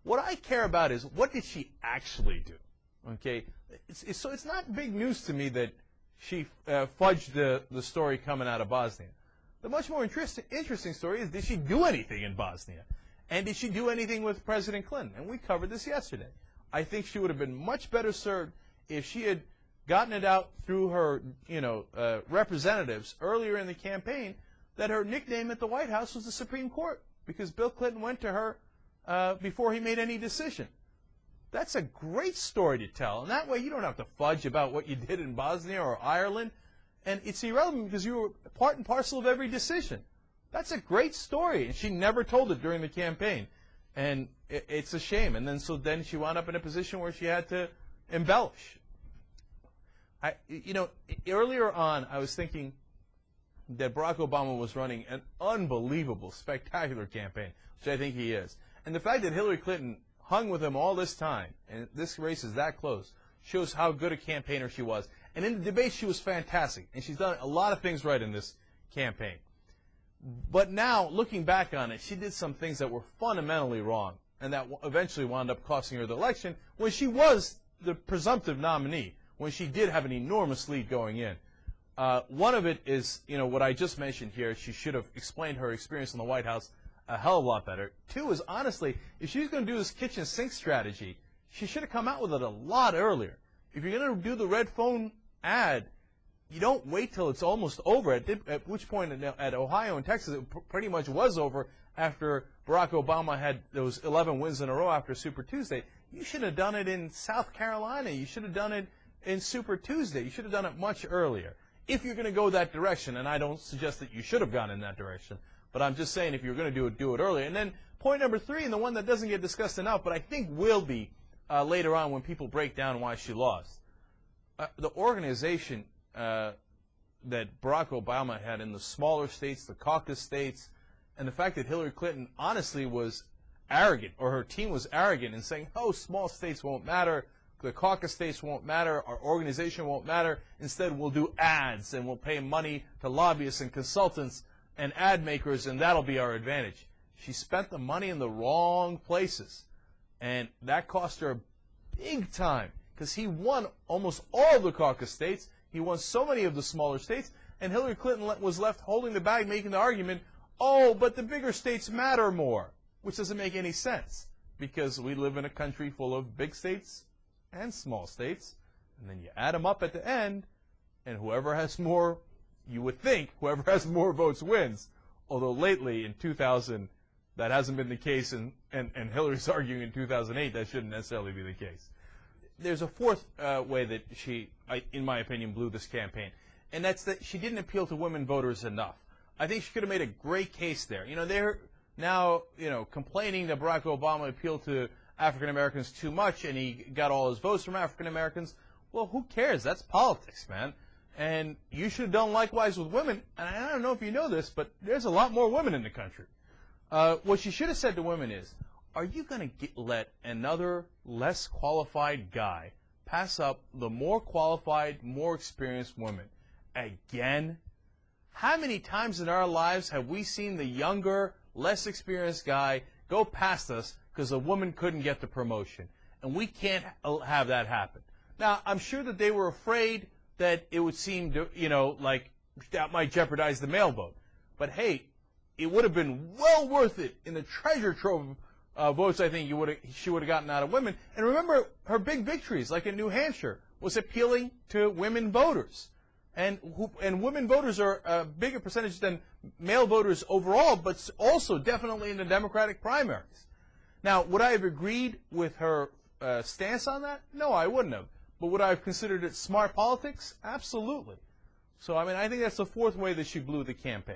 What I care about is what did she actually do? Okay, so it's not big news to me that she fudged the story coming out of Bosnia. The much more interesting story is, did she do anything in Bosnia? And did she do anything with President Clinton? And we covered this yesterday. I think she would have been much better served if she had gotten it out through her, representatives earlier in the campaign that her nickname at the White House was the Supreme Court, because Bill Clinton went to her before he made any decision. That's a great story to tell, and that way you don't have to fudge about what you did in Bosnia or Ireland, and it's irrelevant because you were part and parcel of every decision. That's a great story, and she never told it during the campaign, and it's a shame. And then she wound up in a position where she had to embellish. Earlier on, I was thinking that Barack Obama was running an unbelievable, spectacular campaign, which I think he is. And the fact that Hillary Clinton hung with him all this time, and this race is that close, shows how good a campaigner she was. And in the debate, she was fantastic, and she's done a lot of things right in this campaign. But now, looking back on it, she did some things that were fundamentally wrong, and that eventually wound up costing her the election when she was the presumptive nominee, when she did have an enormous lead going in. One of it is, what I just mentioned here. She should have explained her experience in the White House a hell of a lot better. Two is, honestly, if she's going to do this kitchen sink strategy, she should have come out with it a lot earlier. If you're going to do the red phone ad, you don't wait till it's almost over, at which point at Ohio and Texas it pretty much was over after Barack Obama had those 11 wins in a row after Super Tuesday. You should have done it in South Carolina. You should have done it in Super Tuesday. You should have done it much earlier. If you're going to go that direction, and I don't suggest that you should have gone in that direction, but I'm just saying if you're going to do it earlier. And then point number 3, and the one that doesn't get discussed enough, but I think will be later on when people break down why she lost. The organization that Barack Obama had in the smaller states, the caucus states, and the fact that Hillary Clinton honestly was arrogant, or her team was arrogant in saying, oh, small states won't matter, the caucus states won't matter, our organization won't matter, instead we'll do ads and we'll pay money to lobbyists and consultants and ad makers, and that'll be our advantage. She spent the money in the wrong places, and that cost her big time, because he won almost all of the caucus states, he won so many of the smaller states, and Hillary Clinton was left holding the bag, making the argument, oh, but the bigger states matter more, which doesn't make any sense, because we live in a country full of big states and small states, and then you add them up at the end, and whoever has more, you would think, whoever has more votes wins, although lately in 2000, that hasn't been the case, and Hillary's arguing in 2008 that shouldn't necessarily be the case. There's a fourth way that she, in my opinion, blew this campaign, and that's that she didn't appeal to women voters enough. I think she could have made a great case there. They're now, complaining that Barack Obama appealed to African Americans too much and he got all his votes from African Americans. Well, who cares? That's politics, man. And you should have done likewise with women. And I don't know if you know this, but there's a lot more women in the country. What she should have said to women is, are you going to let another less qualified guy pass up the more qualified, more experienced women? Again? How many times in our lives have we seen the younger, less experienced guy go past us because a woman couldn't get the promotion? And we can't have that happen. Now, I'm sure that they were afraid that it would seem to, like that might jeopardize the male vote. But hey, it would have been well worth it in the treasure trove of votes I think she would have gotten out of women. And remember, her big victories, like in New Hampshire, was appealing to women voters. And women voters are a bigger percentage than male voters overall, but also definitely in the Democratic primaries. Now, would I have agreed with her stance on that? No, I wouldn't have. But would I have considered it smart politics? Absolutely. So, I think that's the fourth way that she blew the campaign.